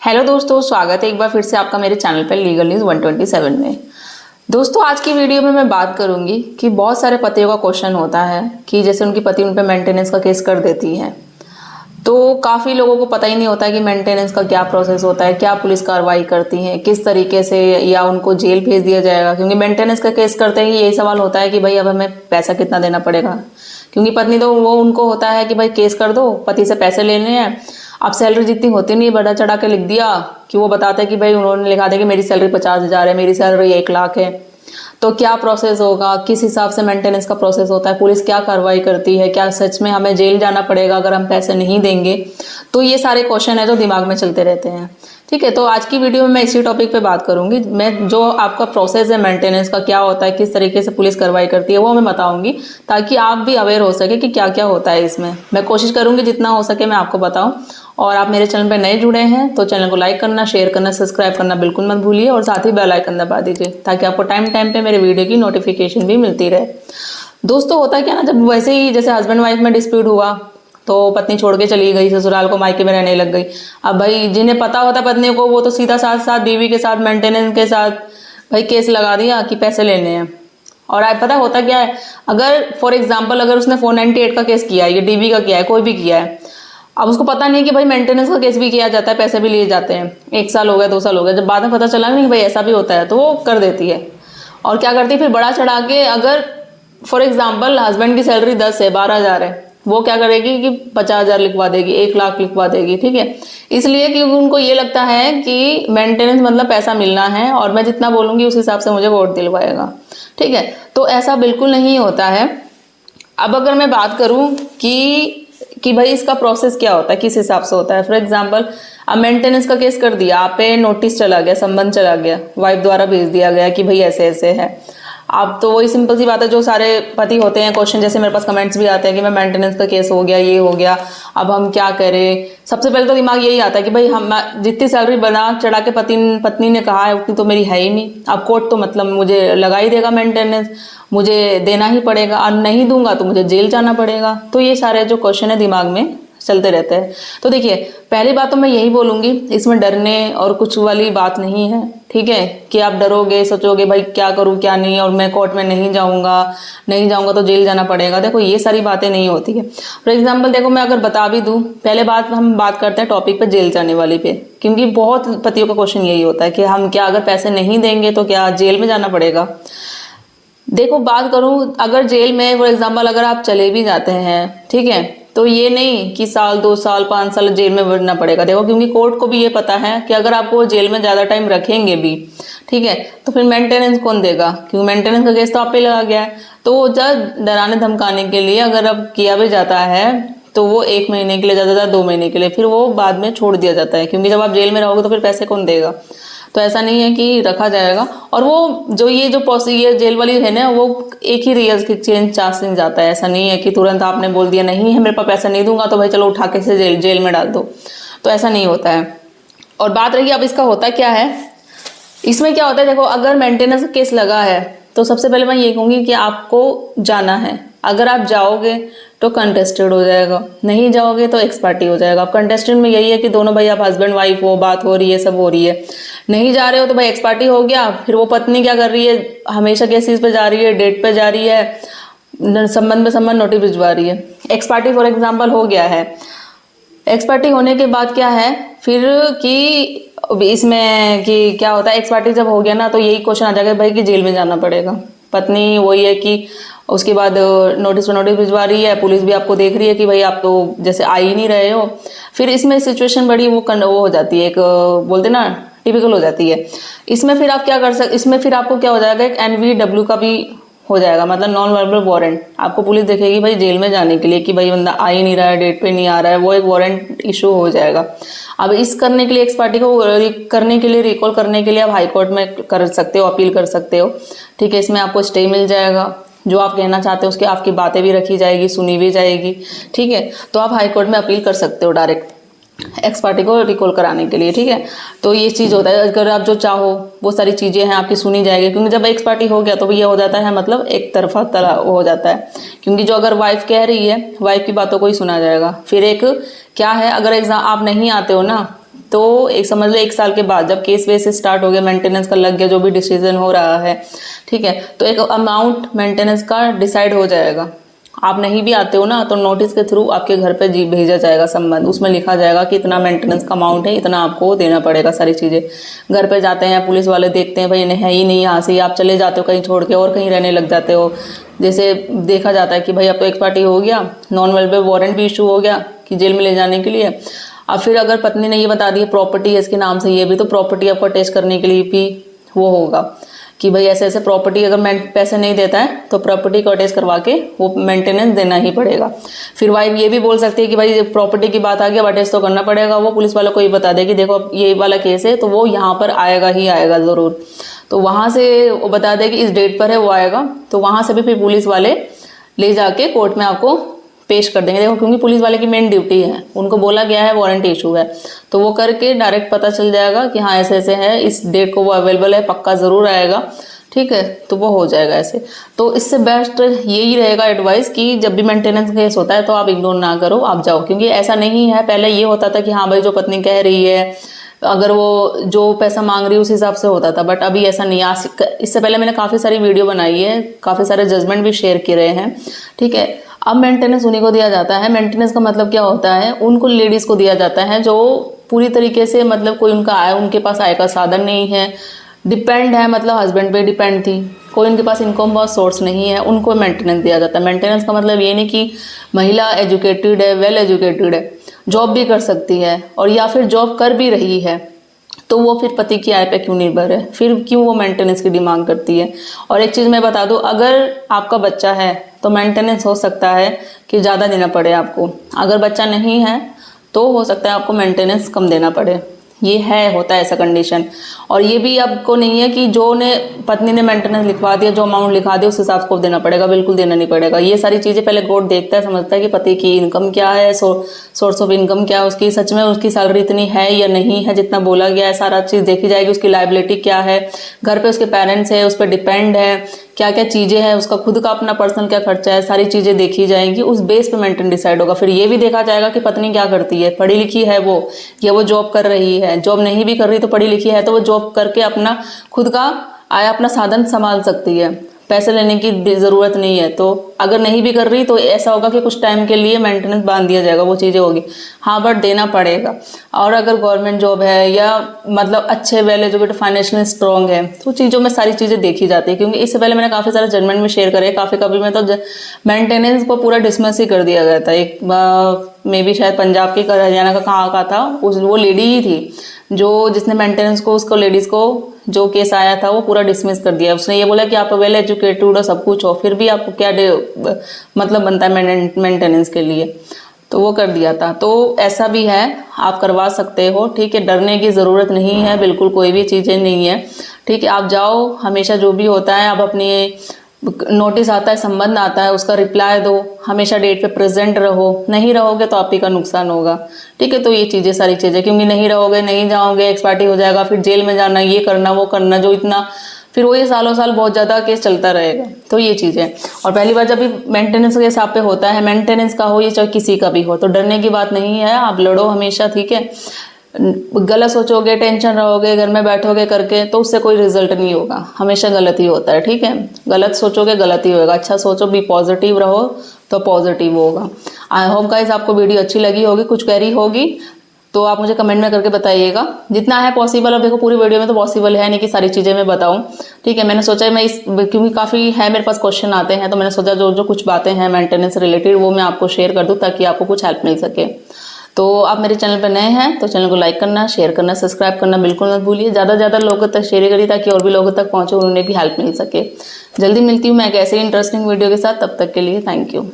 Hello दोस्तों, स्वागत है एक बार फिर से आपका मेरे चैनल पर लीगल न्यूज़ 127 में। दोस्तों, आज की वीडियो में मैं बात करूंगी कि बहुत सारे पतियों का क्वेश्चन होता है कि जैसे उनकी पति उन पर मेंटेनेंस का केस कर देती है, तो काफ़ी लोगों को पता ही नहीं होता कि मेंटेनेंस का क्या प्रोसेस होता है, क्या पुलिस कार्रवाई करती है, किस तरीके से, या उनको जेल भेज दिया जाएगा। क्योंकि मेंटेनेंस का केस करते ही यही सवाल होता है कि भाई अब हमें पैसा कितना देना पड़ेगा। क्योंकि पत्नी तो वो उनको होता है कि भाई केस कर दो, पति से पैसे लेने हैं। अब सैलरी जितनी होती नहीं, बढ़ा चढ़ा के लिख दिया कि वो बताते हैं कि भाई उन्होंने लिखा दिया कि मेरी सैलरी 50,000 है, मेरी सैलरी 1 लाख है। तो क्या प्रोसेस होगा, किस हिसाब से मेंटेनेंस का प्रोसेस होता है, पुलिस क्या कार्रवाई करती है, क्या सच में हमें जेल जाना पड़ेगा अगर हम पैसे नहीं देंगे। तो ये सारे क्वेश्चन है जो दिमाग में चलते रहते हैं। ठीक है, तो आज की वीडियो में मैं इसी टॉपिक पे बात करूंगी। मैं जो आपका प्रोसेस है मेंटेनेंस का, क्या होता है, किस तरीके से पुलिस कार्रवाई करती है, वो मैं बताऊंगी, ताकि आप भी अवेयर हो सके कि क्या क्या होता है इसमें। मैं कोशिश करूंगी जितना हो सके मैं आपको बताऊं। और आप मेरे चैनल पर नए जुड़े हैं तो चैनल को लाइक करना, शेयर करना, सब्सक्राइब करना बिल्कुल मत भूलिए, और साथ ही बेल आइकन दबा दीजिए ताकि आपको टाइम टाइम पे मेरे वीडियो की नोटिफिकेशन भी मिलती रहे। दोस्तों, होता क्या ना, जब वैसे ही जैसे हस्बैंड वाइफ में डिस्प्यूट हुआ तो पत्नी छोड़ के चली गई ससुराल को, मायके में रहने लग गई। अब भाई जिन्हें पता होता पत्नी को, वो तो सीधा साथ साथ बीवी के साथ मेंटेनेंस के साथ भाई केस लगा दिया कि पैसे लेने हैं। और आप पता होता क्या है, अगर फॉर एग्जाम्पल अगर उसने 498 का केस किया है, ये डीबी का किया है, कोई भी किया है, अब उसको पता नहीं कि भाई मेंटेनेंस का केस भी किया जाता है, पैसे भी लिए जाते हैं। 1 साल हो गया, 2 साल हो गया, जब बाद में पता चला नहीं भाई ऐसा भी होता है, तो वो कर देती है। और क्या करती है फिर, बड़ा चढ़ा के, अगर फॉर एग्जाम्पल हस्बैंड की सैलरी 10 है, 12,000 है, वो क्या करेगी कि 50,000 लिखवा देगी, 1 लाख लिखवा देगी। ठीक है, इसलिए कि उनको ये लगता है कि मेंटेनेंस मतलब पैसा मिलना है और मैं जितना बोलूंगी उस हिसाब से मुझे वोट दिलवाएगा। ठीक है, तो ऐसा बिल्कुल नहीं होता है। अब अगर मैं बात करूं कि भाई इसका प्रोसेस क्या होता है, किस हिसाब से होता है। फॉर एग्जांपल, अब मेंटेनेंस का केस कर दिया, आप पे नोटिस चला गया, संबंध चला गया, वाइफ द्वारा भेज दिया गया कि भाई ऐसे ऐसे है। अब तो वही सिंपल सी बात है, जो सारे पति होते हैं, क्वेश्चन जैसे मेरे पास कमेंट्स भी आते हैं कि मैं मेंटेनेंस का केस हो गया, ये हो गया, अब हम क्या करें। सबसे पहले तो दिमाग यही आता है कि भाई हम जितनी सैलरी बना चढ़ा के पत्नी ने कहा है उतनी तो मेरी है ही नहीं। अब कोर्ट तो मतलब मुझे लगा ही देगा मेंटेनेंस, मुझे देना ही पड़ेगा, और नहीं दूंगा तो मुझे जेल जाना पड़ेगा। तो ये सारे जो क्वेश्चन है दिमाग में चलते रहते हैं। तो देखिए, पहली बात तो मैं यही बोलूंगी, इसमें डरने और कुछ वाली बात नहीं है। ठीक है, कि आप डरोगे, सोचोगे भाई क्या करूं क्या नहीं, और मैं कोर्ट में नहीं जाऊंगा तो जेल जाना पड़ेगा। देखो, ये सारी बातें नहीं होती है। फॉर एग्जाम्पल देखो, मैं अगर बता भी दूं, पहले बात हम बात करते हैं टॉपिक पे जेल जाने वाली पे, क्योंकि बहुत पतियों का क्वेश्चन यही होता है कि हम क्या, अगर पैसे नहीं देंगे तो क्या जेल में जाना पड़ेगा। देखो, बात करूं, अगर जेल में फॉर एग्जाम्पल अगर आप चले भी जाते हैं, ठीक है, तो ये नहीं कि साल 2 साल 5 साल जेल में बढ़ना पड़ेगा। देखो, क्योंकि कोर्ट को भी ये पता है कि अगर आपको जेल में ज्यादा टाइम रखेंगे भी, ठीक है, तो फिर मेंटेनेंस कौन देगा, क्योंकि मेंटेनेंस का केस तो आप पे लगा गया है। तो जब डराने धमकाने के लिए अगर अब किया भी जाता है तो वो 1 महीने के लिए, ज्यादा 2 महीने के लिए, फिर वो बाद में छोड़ दिया जाता है। क्योंकि जब आप जेल में रहोगे तो फिर पैसे कौन देगा। तो ऐसा नहीं है कि रखा जाएगा। और वो जो ये जेल वाली है ना, वो एक ही रियल चेंज चांस जाता है। ऐसा नहीं है कि तुरंत आपने बोल दिया नहीं है मेरे पास पैसा नहीं दूंगा तो भाई चलो उठा के से जेल में डाल दो, तो ऐसा नहीं होता है। और बात रही अब इसका होता क्या है, इसमें क्या होता है, देखो अगर मेंटेनेंस केस लगा है तो सबसे पहले मैं ये कहूंगी कि आपको जाना है। अगर आप जाओगे तो कंटेस्टेड हो जाएगा, नहीं जाओगे तो एक्स पार्टी हो जाएगा। अब कंटेस्टेड में यही है कि दोनों भाई आप हस्बैंड वाइफ हो, बात हो रही है, सब हो रही है। नहीं जा रहे हो तो भाई एक्स पार्टी हो गया। फिर वो पत्नी क्या कर रही है, हमेशा केसेस पे जा रही है, डेट पे जा रही है, संबंध में संबंध नोटिस भिजवा रही है। एक्स पार्टी फॉर एग्जाम्पल हो गया है। एक्स पार्टी होने के बाद क्या है फिर कि इसमें कि क्या होता है, एक्स पार्टी जब हो गया ना, तो यही क्वेश्चन आ जाएगा भाई कि जेल में जाना पड़ेगा। पत्नी वही है कि उसके बाद नोटिस पे नोटिस भिजवा रही है, पुलिस भी आपको देख रही है कि भाई आप तो जैसे आ ही नहीं रहे हो। फिर इसमें सिचुएशन बड़ी वो हो जाती है, एक बोलते ना टिपिकल हो जाती है। इसमें फिर आप क्या कर सकते, इसमें फिर आपको क्या हो जाएगा, एक NVW का भी हो जाएगा, मतलब नॉन वर्बल वारंट। आपको पुलिस देखेगी भाई जेल में जाने के लिए कि भाई बंदा आ ही नहीं रहा है, डेट पे नहीं आ रहा है, वो एक वारंट इशू हो जाएगा। अब इस करने के लिए, एक्स पार्टी को करने के लिए, रिकॉल करने के लिए आप हाई कोर्ट में कर सकते हो, अपील कर सकते हो। ठीक है, इसमें आपको स्टे मिल जाएगा, जो आप कहना चाहते हो उसकी आपकी बातें भी रखी जाएगी, सुनी भी जाएगी। ठीक है, तो आप हाई कोर्ट में अपील कर सकते हो डायरेक्ट एक्स पार्टी को रिकॉल कराने के लिए। ठीक है, तो ये चीज़ होता है, अगर आप जो चाहो वो सारी चीज़ें हैं आपकी सुनी जाएगी। क्योंकि जब एक्स पार्टी हो गया तो ये हो जाता है, मतलब एक तरफा हो जाता है। क्योंकि जो अगर वाइफ कह रही है, वाइफ की बातों को ही सुना जाएगा। फिर एक क्या है, अगर एग्जाम आप नहीं आते हो ना, तो एक समझ लो 1 साल के बाद जब केस वेस स्टार्ट हो गया, मेंटेनेंस का लग गया, जो भी डिसीजन हो रहा है, ठीक है, तो एक अमाउंट मेंटेनेंस का डिसाइड हो जाएगा। आप नहीं भी आते हो ना तो नोटिस के थ्रू आपके घर पे भेजा जाएगा संबंध, उसमें लिखा जाएगा कि इतना मेंटेनेंस का अमाउंट है, इतना आपको देना पड़ेगा। सारी चीज़ें घर पे जाते हैं, पुलिस वाले देखते हैं भाई इन्हें है ही नहीं यहाँ से, आप चले जाते हो कहीं छोड़ के और कहीं रहने लग जाते हो। जैसे देखा जाता है कि भाई अब तो एक्सपायरी हो गया, नॉन अवेलेबल वारंट भी इशू हो गया कि जेल में ले जाने के लिए। अब फिर अगर पत्नी ने ये बता दी प्रॉपर्टी है इसके नाम से, ये भी तो प्रॉपर्टी आपको टेस्ट करने के लिए भी वो होगा कि भाई ऐसे ऐसे प्रॉपर्टी, अगर पैसे नहीं देता है तो प्रॉपर्टी को अटैच करवा के वो मेंटेनेंस देना ही पड़ेगा। फिर वाइफ ये भी बोल सकती है कि भाई प्रॉपर्टी की बात आ गई, अब अटैच तो करना पड़ेगा। वो पुलिस वालों को ये बता दे कि देखो अब ये वाला केस है तो वो यहाँ पर आएगा ही आएगा ज़रूर, तो वहाँ से वो बता दे कि इस डेट पर है वो आएगा, तो वहाँ से भी फिर पुलिस वाले ले जाके कोर्ट में आपको पेश कर देंगे। देखो क्योंकि पुलिस वाले की मेन ड्यूटी है, उनको बोला गया है वारंट इशू है, तो वो करके डायरेक्ट पता चल जाएगा कि हाँ ऐसे ऐसे है, इस डेट को वो अवेलेबल है, पक्का ज़रूर आएगा, ठीक है, तो वो हो जाएगा ऐसे। तो इससे बेस्ट यही रहेगा एडवाइस कि जब भी मेंटेनेंस केस होता है तो आप इग्नोर ना करो, आप जाओ। क्योंकि ऐसा नहीं है, पहले ये होता था कि हाँ भाई जो पत्नी कह रही है, अगर वो जो पैसा मांग रही है उस हिसाब से होता था, बट अभी ऐसा नहीं। आज इससे पहले मैंने काफ़ी सारी वीडियो बनाई है, काफ़ी सारे जजमेंट भी शेयर किए रहे हैं, ठीक है। अब मेंटेनेंस उन्हीं को दिया जाता है। मेंटेनेंस का मतलब क्या होता है, उनको लेडीज़ को दिया जाता है जो पूरी तरीके से मतलब कोई उनका आय, उनके पास आय का साधन नहीं है, डिपेंड है, मतलब हस्बैंड पे डिपेंड थी, कोई उनके पास इनकम का सोर्स नहीं है, उनको मेंटेनेंस दिया जाता है। मेंटेनेंस का मतलब ये नहीं कि महिला एजुकेटेड है, वेल एजुकेटेड है, जॉब भी कर सकती है, और या फिर जॉब कर भी रही है, तो वो फिर पति की आय पे क्यों निर्भर है, फिर क्यों वो मेंटेनेंस की डिमांड करती है। और एक चीज़ मैं बता दूं, अगर आपका बच्चा है तो मेंटेनेंस हो सकता है कि ज़्यादा देना पड़े आपको, अगर बच्चा नहीं है तो हो सकता है आपको मेंटेनेंस कम देना पड़े। ये है, होता है ऐसा कंडीशन। और ये भी आपको नहीं है कि जो ने पत्नी ने मेंटेनेंस लिखवा दिया, जो अमाउंट लिखवा दिया उस हिसाब से देना पड़ेगा, बिल्कुल देना नहीं पड़ेगा। ये सारी चीज़ें पहले कोर्ट देखता है, समझता है कि पति की इनकम क्या है, सोर्स ऑफ इनकम क्या है उसकी, सच में उसकी सैलरी इतनी है या नहीं है जितना बोला गया है, सारा चीज़ देखी जाएगी। उसकी लायबिलिटी क्या है, घर पे उसके पेरेंट्स है, उस पर डिपेंड है, क्या क्या चीज़ें हैं, उसका खुद का अपना पर्सनल क्या खर्चा है, सारी चीज़ें देखी जाएंगी। उस बेस पे मेंटेन डिसाइड होगा। फिर ये भी देखा जाएगा कि पत्नी क्या करती है, पढ़ी लिखी है वो, या वो जॉब कर रही है, जॉब नहीं भी कर रही तो पढ़ी लिखी है तो वो जॉब करके अपना खुद का आय, अपना साधन संभाल सकती है, पैसे लेने की ज़रूरत नहीं है। तो अगर नहीं भी कर रही तो ऐसा होगा कि कुछ टाइम के लिए मेंटेनेंस बांध दिया जाएगा, वो चीज़ें होगी, हाँ, बट देना पड़ेगा। और अगर गवर्नमेंट जॉब है या मतलब अच्छे वेल एजुकेटेड, फाइनेंशियली स्ट्रॉन्ग है, तो चीज़ों में सारी चीज़ें देखी जाती है। क्योंकि इससे पहले मैंने काफ़ी सारे जजमेंट में शेयर करे, काफ़ी कभी में तो मेंटेनेंस को पूरा डिसमिस ही कर दिया गया था। एक मे बी शायद पंजाब के हरियाणा का कहाँ का था, वो लेडी ही थी जो जिसने मेंटेनेंस को, उसको लेडीज़ को जो केस आया था वो पूरा डिसमिस कर दिया। उसने ये बोला कि आप वेल एजुकेटेड हो, सब कुछ हो, फिर भी आपको क्या मतलब बनता है मेंटेनेंस के लिए, तो वो कर दिया था। तो ऐसा भी है, आप करवा सकते हो, ठीक है, डरने की ज़रूरत नहीं है, बिल्कुल कोई भी चीज़ें नहीं है, ठीक है। आप जाओ, हमेशा जो भी होता है आप अपनी नोटिस आता है, संबंध आता है, उसका रिप्लाई दो, हमेशा डेट पे प्रेजेंट रहो, नहीं रहोगे तो आप ही का नुकसान होगा, ठीक है। तो ये चीज़ें, सारी चीज़ें, क्योंकि नहीं रहोगे, नहीं जाओगे, एक्सपायरी हो जाएगा, फिर जेल में जाना, ये करना वो करना, जो इतना फिर वही सालों साल बहुत ज़्यादा केस चलता रहेगा। तो ये चीज़ें, और पहली बार जब भी मेंटेनेंस के हिसाब पे होता है, मेंटेनेंस का हो या चाहे किसी का भी हो, तो डरने की बात नहीं है, आप लड़ो हमेशा, ठीक है। गलत सोचोगे, टेंशन रहोगे, घर में बैठोगे करके, तो उससे कोई रिजल्ट नहीं होगा, हमेशा गलत ही होता है, ठीक है। गलत सोचोगे गलत ही होगा, अच्छा सोचो, भी पॉजिटिव रहो तो पॉजिटिव होगा। आई होप गाइस आपको वीडियो अच्छी लगी होगी, कुछ क्वेरी होगी तो आप मुझे कमेंट में करके बताइएगा, जितना है पॉसिबल। अब देखो पूरी वीडियो में तो पॉसिबल है नहीं कि सारी चीज़ें मैं बताऊं, ठीक है। मैंने सोचा मैं क्योंकि काफ़ी है मेरे पास क्वेश्चन आते हैं, तो मैंने सोचा जो जो कुछ बातें हैं मेंटेनेंस रिलेटेड वो मैं आपको शेयर कर दूं, ताकि आपको कुछ हेल्प मिल सके। तो आप मेरे चैनल पर नए हैं तो चैनल को लाइक करना, शेयर करना, सब्सक्राइब करना बिल्कुल मत भूलिए। ज़्यादा से ज़्यादा लोगों तक शेयर करिए ताकि और भी लोगों तक पहुँचे, उन्हें भी हेल्प मिल सके। जल्दी मिलती हूँ मैं एक ऐसे ही इंटरेस्टिंग वीडियो के साथ, तब तक के लिए थैंक यू।